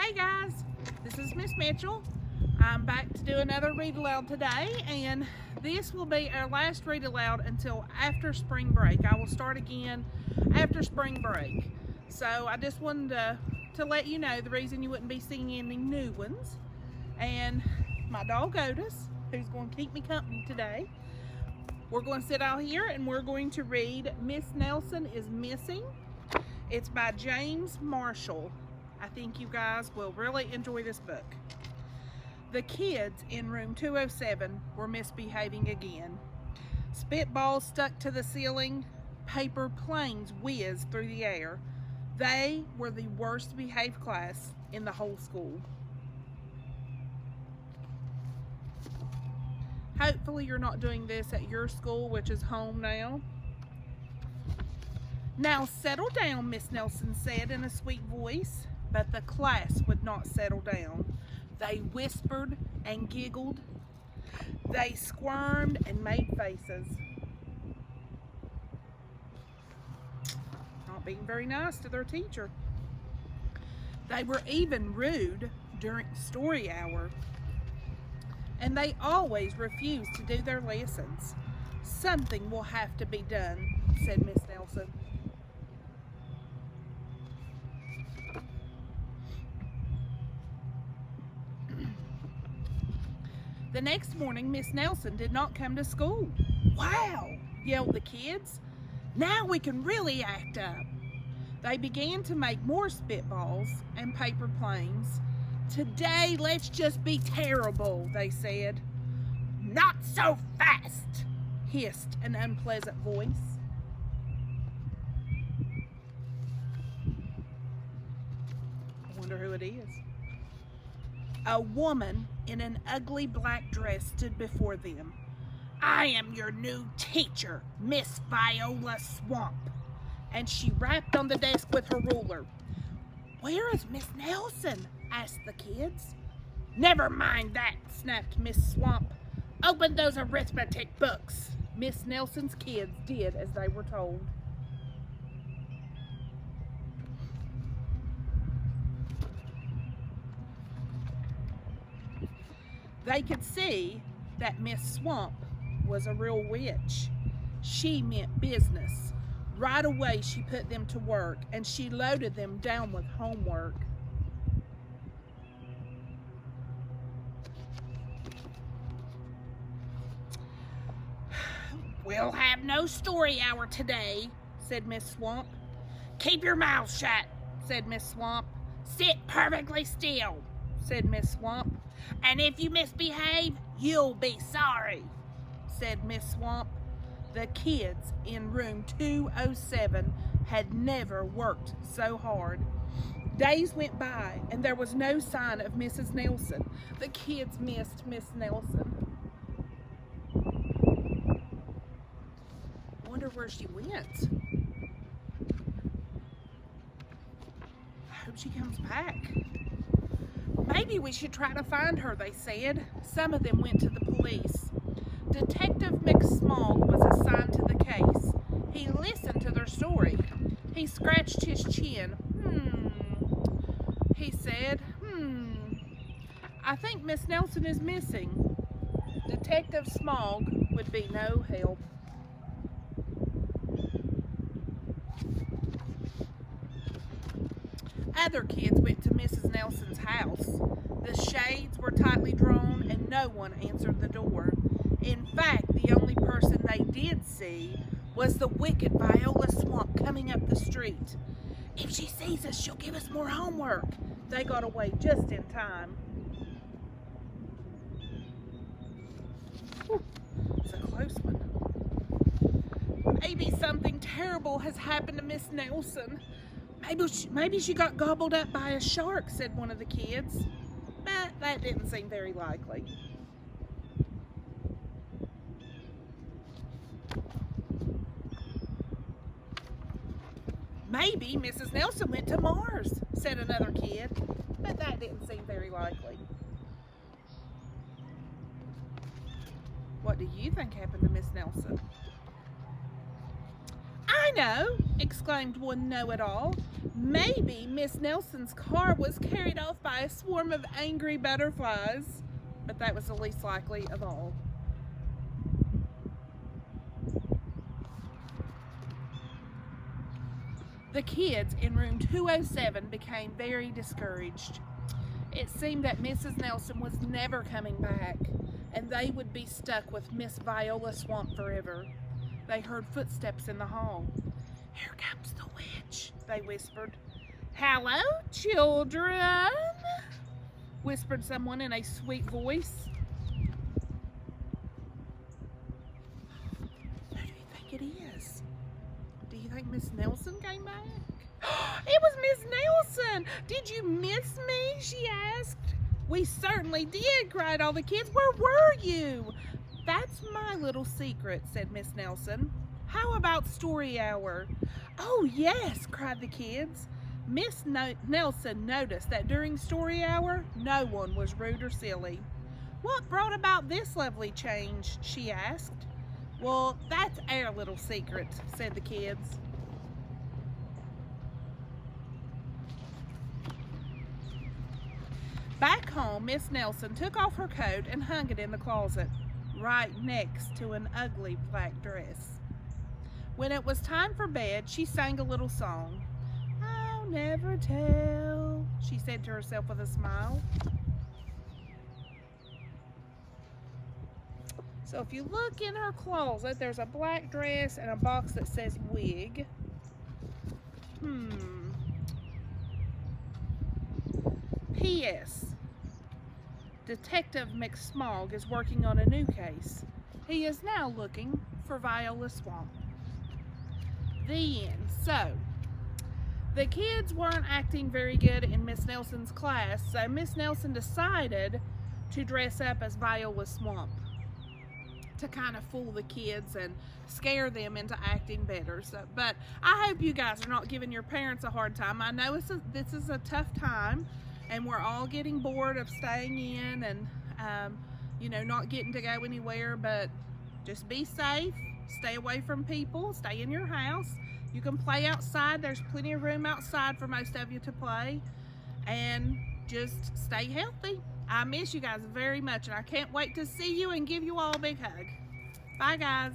Hey guys, this is Miss Mitchell. I'm back to do another read aloud today, and this will be our last read aloud until after spring break. I will start again after spring break. So I just wanted to let you know the reason you wouldn't be seeing any new ones. And my dog Otis, who's going to keep me company today. We're going to sit out here and we're going to read Miss Nelson is Missing. It's by James Marshall. I think you guys will really enjoy this book. The kids in room 207 were misbehaving again. Spitballs stuck to the ceiling, paper planes whizzed through the air. They were the worst behaved class in the whole school. Hopefully you're not doing this at your school, which is home now. Now settle down, Miss Nelson said in a sweet voice, but the class would not settle down. They whispered and giggled. They squirmed and made faces. Not being very nice to their teacher. They were even rude during story hour. And they always refused to do their lessons. Something will have to be done, said Miss Nelson. The next morning, Miss Nelson did not come to school. Wow, yelled the kids. Now we can really act up. They began to make more spitballs and paper planes. Today, let's just be terrible, they said. Not so fast, hissed an unpleasant voice. I wonder who it is. A woman in an ugly black dress stood before them. I am your new teacher, Miss Viola Swamp. And she rapped on the desk with her ruler. Where is Miss Nelson? Asked the kids. Never mind that, snapped Miss Swamp. Open those arithmetic books. Miss Nelson's kids did as they were told. They could see that Miss Swamp was a real witch. She meant business. Right away she put them to work and she loaded them down with homework. We'll have no story hour today, said Miss Swamp. Keep your mouth shut, said Miss Swamp. Sit perfectly still, said Miss Swamp. And if you misbehave, you'll be sorry, said Miss Swamp. The kids in room 207 had never worked so hard. Days went by and there was no sign of Mrs. Nelson. The kids missed Miss Nelson. I wonder where she went. I hope she comes back. Maybe we should try to find her, they said. Some of them went to the police. Detective McSmog was assigned to the case. He listened to their story. He scratched his chin. He said, I think Miss Nelson is missing. Detective Smog would be no help. Other kids went to Mrs. Nelson's house. The shades were tightly drawn and no one answered the door. In fact, the only person they did see was the wicked Viola Swamp coming up the street. If she sees us, she'll give us more homework. They got away just in time. Whew, it's a close one. Maybe something terrible has happened to Miss Nelson. Maybe she got gobbled up by a shark, said one of the kids. But that didn't seem very likely. Maybe Mrs. Nelson went to Mars, said another kid. But that didn't seem very likely. What do you think happened to Miss Nelson? I know, exclaimed one know-it-all. Maybe Miss Nelson's car was carried off by a swarm of angry butterflies. But that was the least likely of all. The kids in room 207 became very discouraged. It seemed that Mrs. Nelson was never coming back, and they would be stuck with Miss Viola Swamp forever. They heard footsteps in the hall. "Here comes the witch," they whispered. "Hello, children," whispered someone in a sweet voice. Who do you think it is? Do you think Miss Nelson came back? It was Miss Nelson! "Did you miss me?" she asked. "We certainly did," cried all the kids. "Where were you?" "That's my little secret," said Miss Nelson. "How about story hour?" "Oh, yes," cried the kids. Miss Nelson noticed that during story hour, no one was rude or silly. "What brought about this lovely change?" she asked. "Well, that's our little secret," said the kids. Back home, Miss Nelson took off her coat and hung it in the closet, right next to an ugly black dress. When it was time for bed, she sang a little song. "I'll never tell," she said to herself with a smile. So if you look in her closet, there's a black dress and a box that says wig. P.S. Detective McSmog is working on a new case. He is now looking for Viola Swamp. The end. So, the kids weren't acting very good in Miss Nelson's class, so Miss Nelson decided to dress up as Viola Swamp to kind of fool the kids and scare them into acting better. But I hope you guys are not giving your parents a hard time. I know this is a tough time, and we're all getting bored of staying in and not getting to go anywhere, but just be safe, stay away from people, stay in your house. You can play outside. There's plenty of room outside for most of you to play, and just stay healthy. I miss you guys very much, and I can't wait to see you and give you all a big hug. Bye, guys.